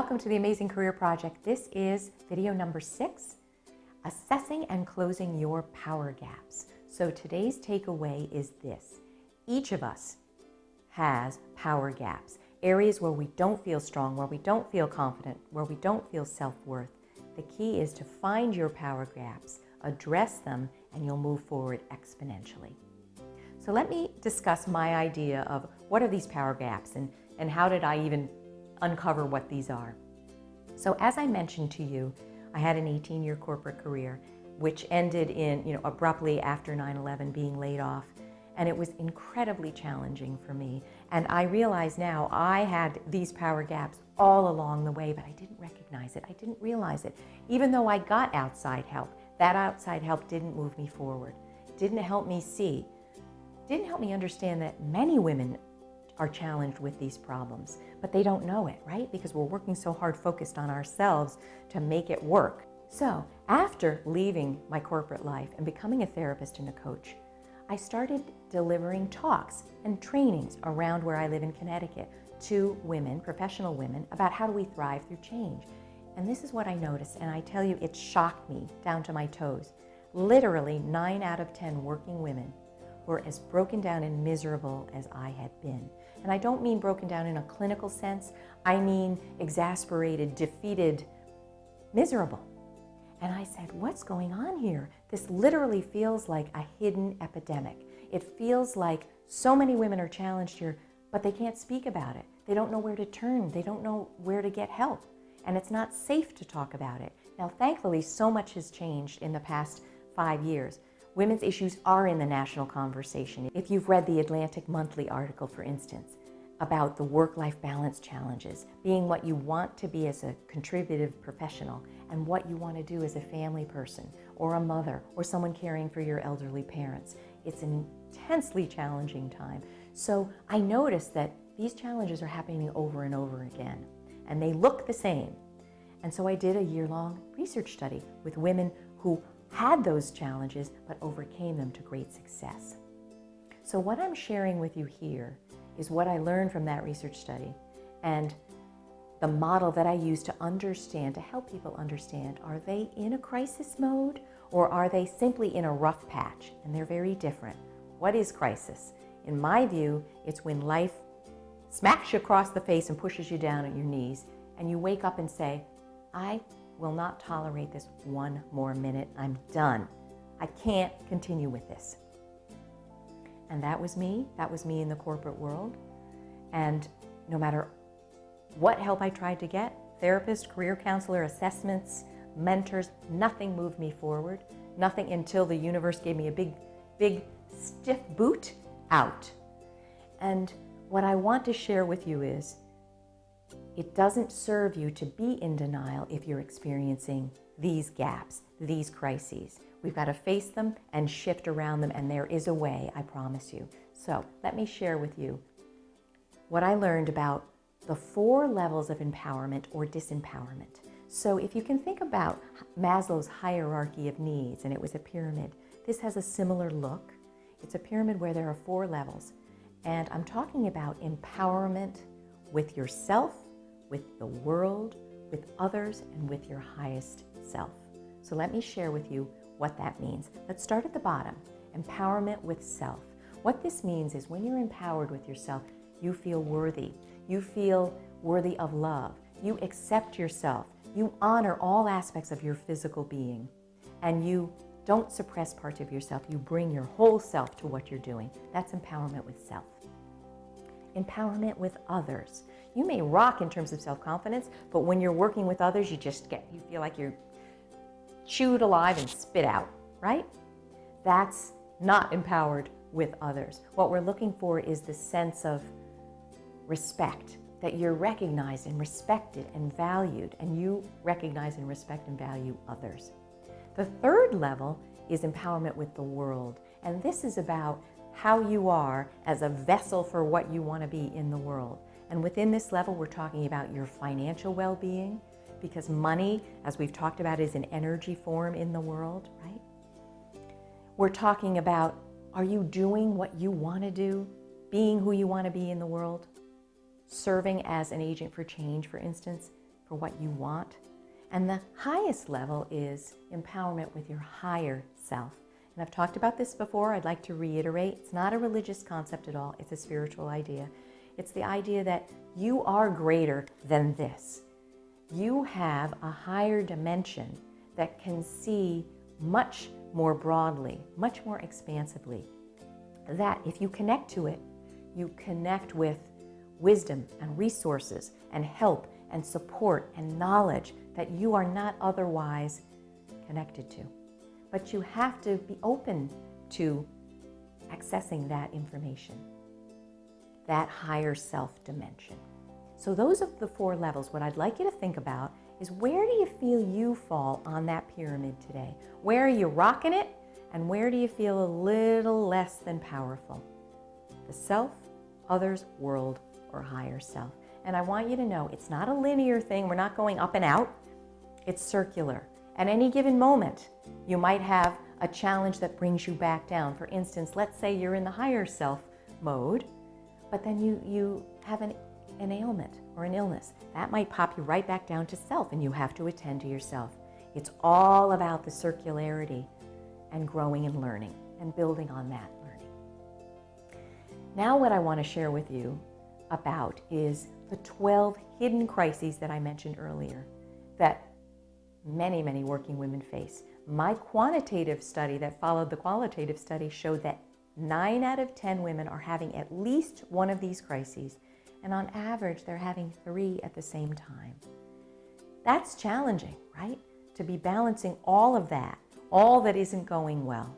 Welcome to the Amazing Career Project. This is video number 6, assessing and closing your power gaps. So today's takeaway is this: each of us has power gaps, areas where we don't feel strong, where we don't feel confident, where we don't feel self-worth. The key is to find your power gaps, address them, and you'll move forward exponentially. So let me discuss my idea of what are these power gaps and how did I even uncover what these are. So as I mentioned to you, I had an 18-year corporate career which ended in, abruptly after 9/11, being laid off, and it was incredibly challenging for me. And I realize now I had these power gaps all along the way, but I didn't recognize it. I didn't realize it. Even though I got outside help, that outside help didn't move me forward, didn't help me see, didn't help me understand that many women are challenged with these problems, but they don't know it, right? Because we're working so hard focused on ourselves to make it work. So after leaving my corporate life and becoming a therapist and a coach, I started delivering talks and trainings around where I live in Connecticut to women, professional women, about how do we thrive through change. And this is what I noticed, and I tell you, it shocked me down to my toes. Literally 9 out of 10 working women were as broken down and miserable as I had been. And I don't mean broken down in a clinical sense. I mean exasperated, defeated, miserable. And I said, what's going on here? This literally feels like a hidden epidemic. It feels like so many women are challenged here, but they can't speak about it. They don't know where to turn. They don't know where to get help. And it's not safe to talk about it. Now, thankfully, so much has changed in the past 5 years. Women's issues are in the national conversation. If you've read the Atlantic Monthly article, for instance, about the work-life balance challenges, being what you want to be as a contributive professional and what you want to do as a family person or a mother or someone caring for your elderly parents, it's an intensely challenging time. So I noticed that these challenges are happening over and over again, and they look the same. And so I did a year-long research study with women who had those challenges but overcame them to great success. So what I'm sharing with you here is what I learned from that research study and the model that I use to understand, to help people understand, are they in a crisis mode or are they simply in a rough patch? And they're very different. What is crisis? In my view, it's when life smacks you across the face and pushes you down at your knees and you wake up and say, I will not tolerate this one more minute. I'm done. I can't continue with this. And that was me. That was me in the corporate world. And no matter what help I tried to get, therapist, career counselor, assessments, mentors, nothing moved me forward. Nothing until the universe gave me a big stiff boot out. And what I want to share with you is, it doesn't serve you to be in denial if you're experiencing these gaps, these crises. We've got to face them and shift around them, and there is a way, I promise you. So let me share with you what I learned about the 4 levels of empowerment or disempowerment. So if you can think about Maslow's hierarchy of needs, and it was a pyramid, this has a similar look. It's a pyramid where there are 4 levels. And I'm talking about empowerment with yourself, with the world, with others, and with your highest self. So let me share with you what that means. Let's start at the bottom, empowerment with self. What this means is when you're empowered with yourself, you feel worthy. You feel worthy of love. You accept yourself. You honor all aspects of your physical being, and you don't suppress parts of yourself. You bring your whole self to what you're doing. That's empowerment with self. Empowerment with others. You may rock in terms of self-confidence, but when you're working with others, you feel like you're chewed alive and spit out, right? That's not empowered with others. What we're looking for is the sense of respect, that you're recognized and respected and valued, and you recognize and respect and value others. The 3rd level is empowerment with the world, and this is about how you are as a vessel for what you want to be in the world. And within this level, we're talking about your financial well-being, because money, as we've talked about, is an energy form in the world, right? We're talking about, are you doing what you want to do, being who you want to be in the world, serving as an agent for change, for instance? for what you want. And the highest level is empowerment with your higher self. And I've talked about this before. I'd like to reiterate. It's not a religious concept at all. It's a spiritual idea. It's the idea that you are greater than this. You have a higher dimension that can see much more broadly, much more expansively. That if you connect to it, you connect with wisdom and resources and help and support and knowledge that you are not otherwise connected to. But you have to be open to accessing that information, that higher self dimension. So those are the 4 levels. What I'd like you to think about is, where do you feel you fall on that pyramid today? Where are you rocking it? And where do you feel a little less than powerful? The self, others, world, or higher self. And I want you to know it's not a linear thing. We're not going up and out. It's circular. At any given moment, you might have a challenge that brings you back down. For instance, let's say you're in the higher self mode, but then you have an ailment or an illness. That might pop you right back down to self, and you have to attend to yourself. It's all about the circularity and growing and learning and building on that learning. Now what I want to share with you about is the 12 hidden crises that I mentioned earlier that many, many working women face. My quantitative study that followed the qualitative study showed that 9 out of 10 women are having at least one of these crises, and on average, they're having 3 at the same time. That's challenging, right? To be balancing all of that, all that isn't going well.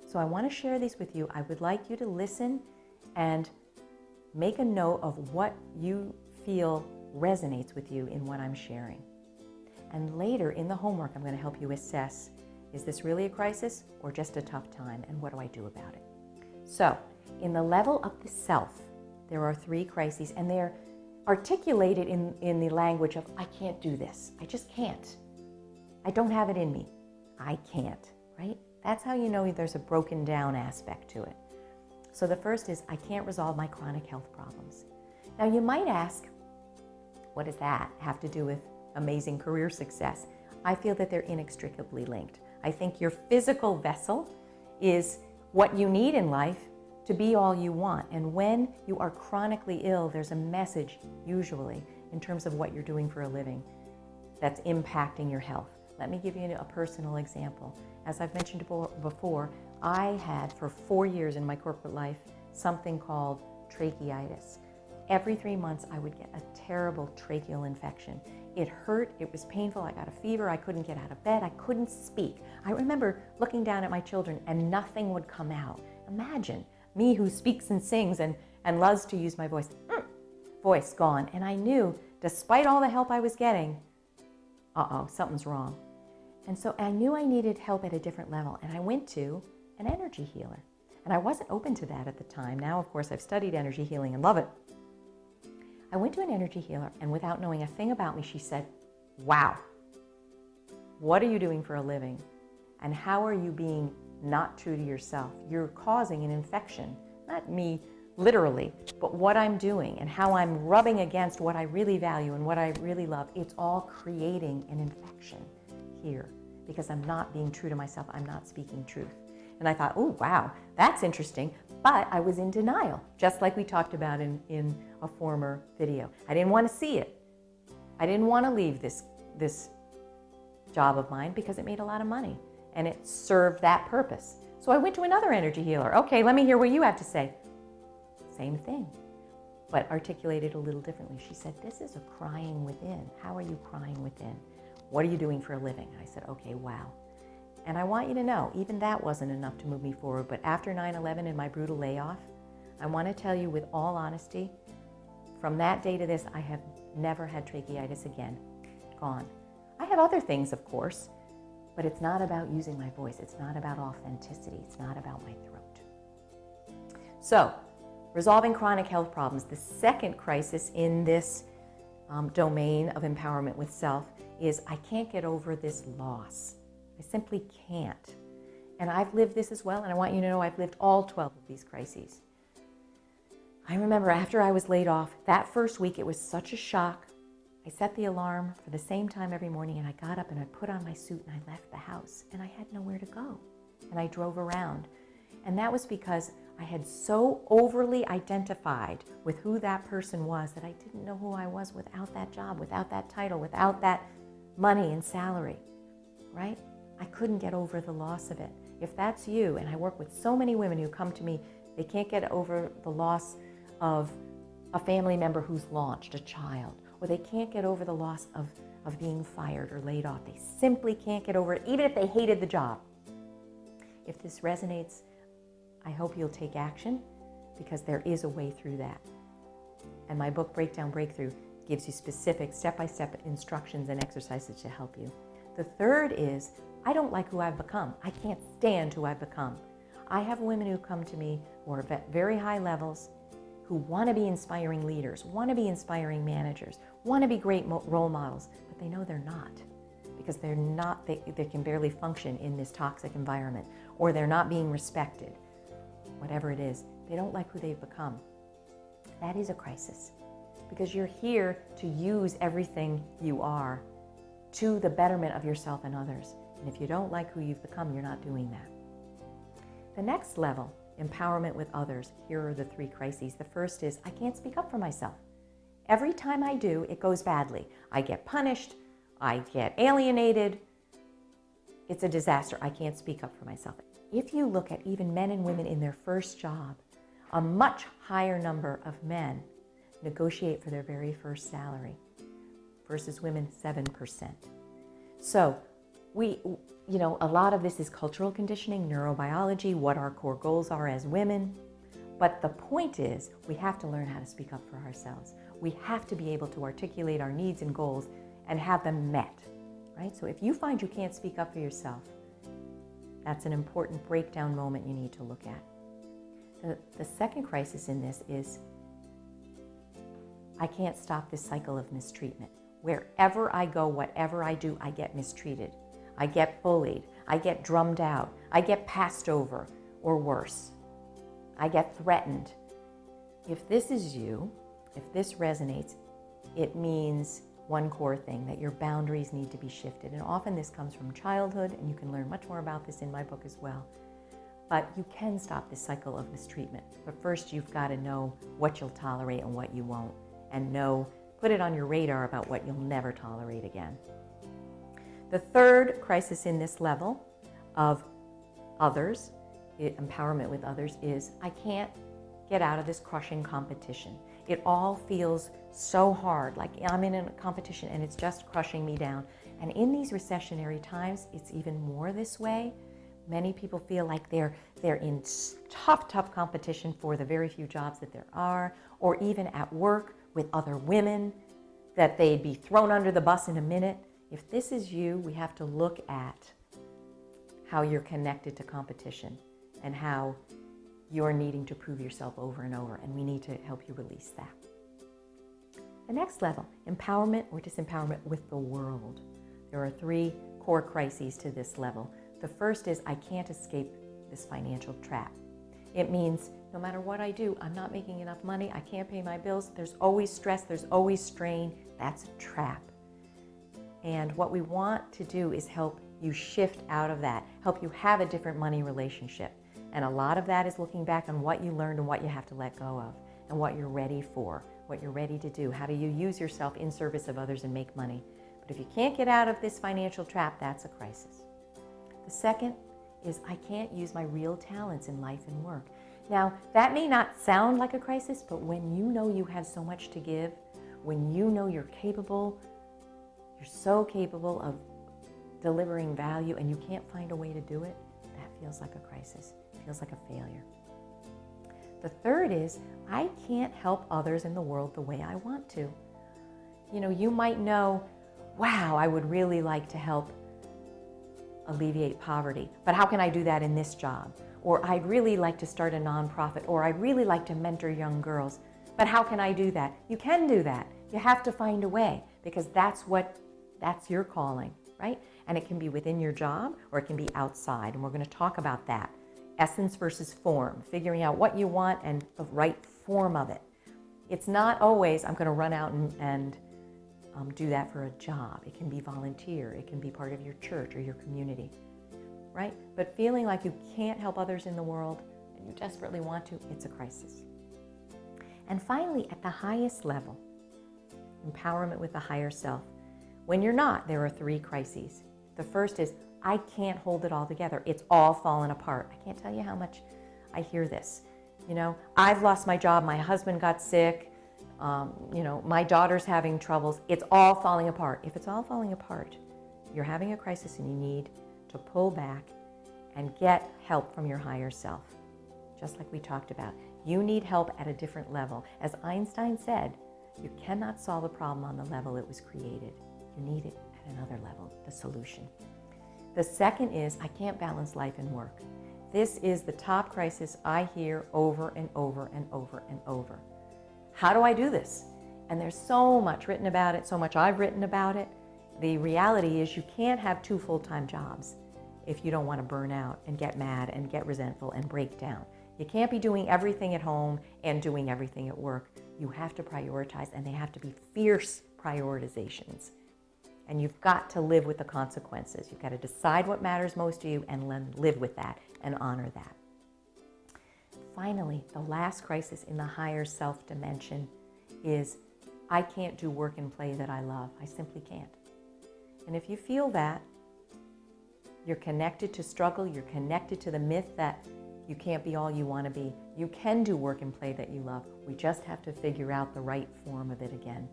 So I want to share these with you. I would like you to listen and make a note of what you feel resonates with you in what I'm sharing. And later in the homework, I'm going to help you assess, is this really a crisis or just a tough time, and what do I do about it? So in the level of the self, there are 3 crises, and they're articulated in the language of, I can't do this. I just can't. I don't have it in me. I can't, right? That's how you know there's a broken down aspect to it. So the first is, I can't resolve my chronic health problems. Now you might ask, what does that have to do with amazing career success? I feel that they're inextricably linked. I think your physical vessel is what you need in life to be all you want. And when you are chronically ill, there's a message, usually, in terms of what you're doing for a living that's impacting your health. Let me give you a personal example. As I've mentioned before, I had for 4 years in my corporate life something called tracheitis. Every 3 months I would get a terrible tracheal infection. It hurt, it was painful, I got a fever, I couldn't get out of bed, I couldn't speak. I remember looking down at my children and nothing would come out. Imagine me who speaks and sings and loves to use my voice. Voice gone. And I knew, despite all the help I was getting, something's wrong. And so I knew I needed help at a different level, and I went to an energy healer. And I wasn't open to that at the time. Now, of course, I've studied energy healing and love it. I went to an energy healer, and without knowing a thing about me, she said, wow, what are you doing for a living? And how are you being not true to yourself? You're causing an infection, not me literally, but what I'm doing and how I'm rubbing against what I really value and what I really love. It's all creating an infection here because I'm not being true to myself. I'm not speaking truth. And I thought, oh, wow, that's interesting. But I was in denial, just like we talked about in a former video. I didn't want to see it. I didn't want to leave this job of mine because it made a lot of money and it served that purpose. So I went to another energy healer. Okay, let me hear what you have to say. Same thing, but articulated a little differently. She said, this is a crying within. How are you crying within? What are you doing for a living? I said, okay, wow. And I want you to know, even that wasn't enough to move me forward. But after 9/11 and my brutal layoff, I want to tell you with all honesty, from that day to this, I have never had tracheitis again. Gone. I have other things, of course, but it's not about using my voice. It's not about authenticity. It's not about my throat. So, resolving chronic health problems. The second crisis in this domain of empowerment with self is I can't get over this loss. I simply can't. And I've lived this as well, and I want you to know I've lived all 12 of these crises. I remember after I was laid off, that first week it was such a shock. I set the alarm for the same time every morning, and I got up and I put on my suit and I left the house, and I had nowhere to go. And I drove around. And that was because I had so overly identified with who that person was that I didn't know who I was without that job, without that title, without that money and salary, right? I couldn't get over the loss of it. If that's you, and I work with so many women who come to me, they can't get over the loss of a family member who's launched a child, or they can't get over the loss of being fired or laid off. They simply can't get over it, even if they hated the job. If this resonates, I hope you'll take action, because there is a way through that. And my book, Breakdown Breakthrough, gives you specific step-by-step instructions and exercises to help you. The third is, I don't like who I've become. I can't stand who I've become. I have women who come to me who are at very high levels, who want to be inspiring leaders, want to be inspiring managers, want to be great role models, but they know they're not, because they're not, they can barely function in this toxic environment, or they're not being respected. Whatever it is, they don't like who they've become. That is a crisis, because you're here to use everything you are to the betterment of yourself and others. And if you don't like who you've become, you're not doing that. The next level, empowerment with others. Here are the three crises. The first is, I can't speak up for myself. Every time I do, it goes badly. I get punished, I get alienated. It's a disaster. I can't speak up for myself. If you look at even men and women in their first job, a much higher number of men negotiate for their very first salary versus women, 7%. So a lot of this is cultural conditioning, neurobiology, what our core goals are as women. But the point is, we have to learn how to speak up for ourselves. We have to be able to articulate our needs and goals and have them met, right? So if you find you can't speak up for yourself, that's an important breakdown moment you need to look at. The second crisis in this is, I can't stop this cycle of mistreatment. Wherever I go, whatever I do, I get mistreated. I get bullied. I get drummed out. I get passed over, or worse. I get threatened. If this is you, if this resonates, it means one core thing, that your boundaries need to be shifted. And often this comes from childhood, and you can learn much more about this in my book as well. But you can stop this cycle of mistreatment. But first, you've got to know what you'll tolerate and what you won't, and put it on your radar about what you'll never tolerate again. The third crisis in this level of others, empowerment with others, is, I can't get out of this crushing competition. It all feels so hard, like I'm in a competition and it's just crushing me down. And in these recessionary times, it's even more this way. Many people feel like they're in tough competition for the very few jobs that there are, or even at work with other women, that they'd be thrown under the bus in a minute. If this is you, we have to look at how you're connected to competition and how you're needing to prove yourself over and over, and we need to help you release that. The next level, empowerment or disempowerment with the world. There are three core crises to this level. The first is, I can't escape this financial trap. It means no matter what I do, I'm not making enough money, I can't pay my bills, there's always stress, there's always strain. That's a trap. And what we want to do is help you shift out of that, help you have a different money relationship. And a lot of that is looking back on what you learned and what you have to let go of, and what you're ready for, what you're ready to do. How do you use yourself in service of others and make money? But if you can't get out of this financial trap, that's a crisis. The second is, I can't use my real talents in life and work. Now, that may not sound like a crisis, but when you know you have so much to give, when you know you're capable, you're so capable of delivering value, and you can't find a way to do it, that feels like a crisis. It feels like a failure. The third is, I can't help others in the world the way I want to. You might know, wow, I would really like to help alleviate poverty, but how can I do that in this job? Or I'd really like to start a nonprofit, or I'd really like to mentor young girls, but how can I do that? You can do that. You have to find a way, because that's your calling, right? And it can be within your job, or it can be outside, and we're going to talk about that. Essence versus form, figuring out what you want and the right form of it. It's not always, I'm going to run out and do that for a job. It can be volunteer. It can be part of your church or your community, right? But feeling like you can't help others in the world and you desperately want to, it's a crisis. And finally, at the highest level, empowerment with the higher self. When you're not, there are 3 crises. The first is, I can't hold it all together. It's all fallen apart. I can't tell you how much I hear this. You know, I've lost my job. My husband got sick. You know, my daughter's having troubles. It's all falling apart. If it's all falling apart, you're having a crisis and you need to pull back and get help from your higher self. Just like we talked about. You need help at a different level. As Einstein said, you cannot solve a problem on the level it was created. You need it at another level, the solution. The second is, I can't balance life and work. This is the top crisis I hear over and over and over and over. How do I do this? And there's so much written about it, so much I've written about it. The reality is you can't have 2 full-time jobs if you don't want to burn out and get mad and get resentful and break down. You can't be doing everything at home and doing everything at work. You have to prioritize, and they have to be fierce prioritizations. And you've got to live with the consequences. You've got to decide what matters most to you and live with that and honor that. Finally, the last crisis in the higher self dimension is, I can't do work and play that I love. I simply can't. And if you feel that, you're connected to struggle, you're connected to the myth that you can't be all you want to be. You can do work and play that you love. We just have to figure out the right form of it again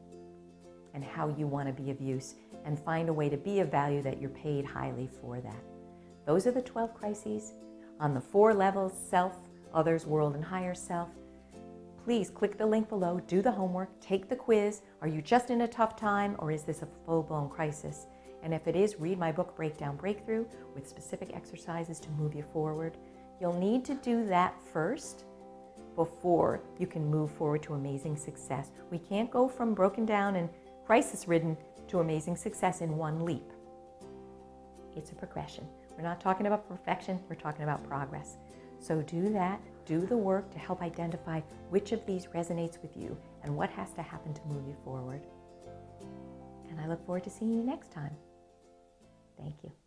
and how you want to be of use and find a way to be of value that you're paid highly for that. Those are the 12 crises on the 4 levels: self, others, world, and higher self. Please click the link below, do the homework, take the quiz. Are you just in a tough time, or is this a full-blown crisis? And if it is, read my book, Breakdown Breakthrough, with specific exercises to move you forward. You'll need to do that first before you can move forward to amazing success. We can't go from broken down and crisis-ridden to amazing success in one leap. It's a progression. We're not talking about perfection, we're talking about progress. So do that, do the work to help identify which of these resonates with you and what has to happen to move you forward. And I look forward to seeing you next time. Thank you.